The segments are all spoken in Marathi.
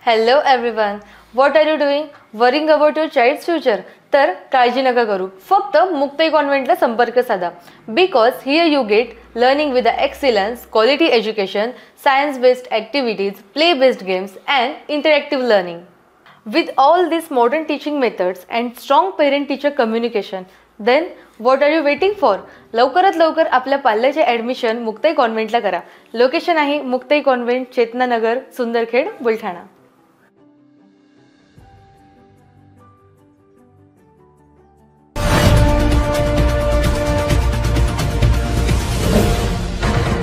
Hello everyone. What are you doing? Worrying about your child's future? तर काळजी नका करू. फक्त मुक्ताई कॉन्व्हेंटला संपर्क साधा. Because here you get learning with the excellence, quality education, science-based activities, play-based games and interactive learning. With all these modern teaching methods and strong parent-teacher communication, then what are you waiting for? लवकरात लवकर आपल्या पाल्याचे ॲडमिशन मुक्ताई कॉन्व्हेंटला करा. लोकेशन आहे Muktai convent, Chetananagar, Sundarkhed, Buldhana.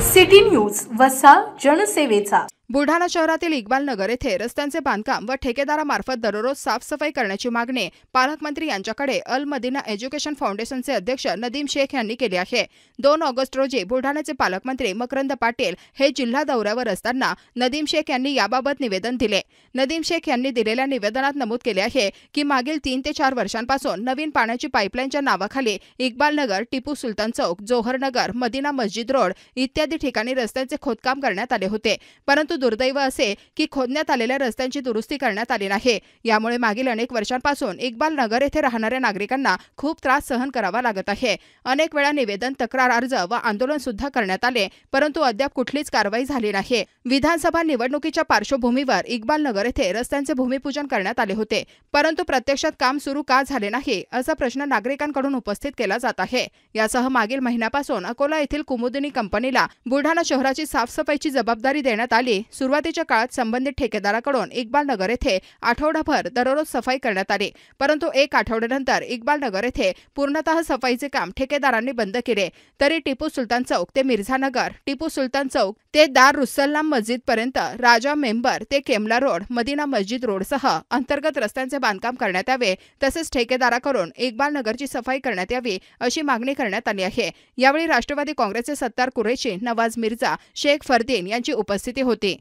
City news वसा जनसेवेचा. बुलढाणा शहरातील इक्बाल नगर येथे रस्त्यांचे बांधकाम व ठेकेदारामार्फत दररोज साफसफाई करण्याची मागणी पालकमंत्री यांच्याकडे अल मदीना एज्युकेशन फाउंडेशनचे अध्यक्ष नदीम शेख यांनी केली आहे. 2 ऑगस्ट रोजी बुलढाण्याचे पालकमंत्री मकरंद पाटील हे जिल्हा दौऱ्यावर असताना नदीम शेख यांनी याबाबत निवेदन दिले. नदीम शेख यांनी दिलेल्या निवेदनात नमूद केले आहे की मागील 3 ते 4 वर्षांपासून नवीन पाण्याची पाईपलाईनच्या नावाखाली इक्बाल नगर, टिपू सुलतान चौक, जोहर नगर, मदीना मस्जिद रोड इत्यादी ठिकाणी रस्त्यांचे खोदकाम करण्यात आले होते. परंतु दुर्दैव असे की खोदण्यात आलेल्या रस्त्यांची दुरुस्ती करण्यात आली नाही. यामुळे मागील अनेक वर्षांपासून इक्बाल नगर येथे राहणाऱ्या नागरिकांना खूप त्रास सहन करावा लागत आहे. अनेक वेळा निवेदन, तक्रार अर्ज व आंदोलन सुद्धा करण्यात आले, परंतु अद्याप कुठलीच कारवाई झाली नाही. विधानसभा निवडणुकीच्या पार्श्वभूमीवर इक्बाल नगर येथे रस्त्यांचे भूमिपूजन करण्यात आले होते, परंतु प्रत्यक्षात काम सुरू का झाले नाही असा प्रश्न नागरिकांकडून उपस्थित केला जात आहे. यासह मागील महिन्यापासून अकोला येथील कुमुदिनी कंपनीला बुलढाणा शहराची साफसफाईची जबाबदारी देण्यात आली. सुरुवातीच्या काळात संबंधित ठेकेदाराकडून इक्बाल नगर येथे आठवडाभर दररोज सफाई करण्यात आली, परंतु 1 आठवड्यानंतर इक्बाल नगर येथे पूर्णतः सफाईचे काम ठेकेदारांनी बंद केले. तरी टिपू सुलतान चौक ते मिर्झा नगर, टिपू सुलतान चौक ते दार रुसल्लाम मस्जिद पर्यंत, राजा मेंबर ते केमला रोड, मदीना मस्जिद रोडसह अंतर्गत रस्त्यांचे बांधकाम करण्यात यावे, तसेच ठेकेदाराकडून इक्बाल नगरची सफाई करण्यात यावी अशी मागणी करण्यात आली आहे. यावेळी राष्ट्रवादी काँग्रेसचे सत्तार कुरेशी, नवाज मिर्झा, शेख फरदीन यांची उपस्थिती होती.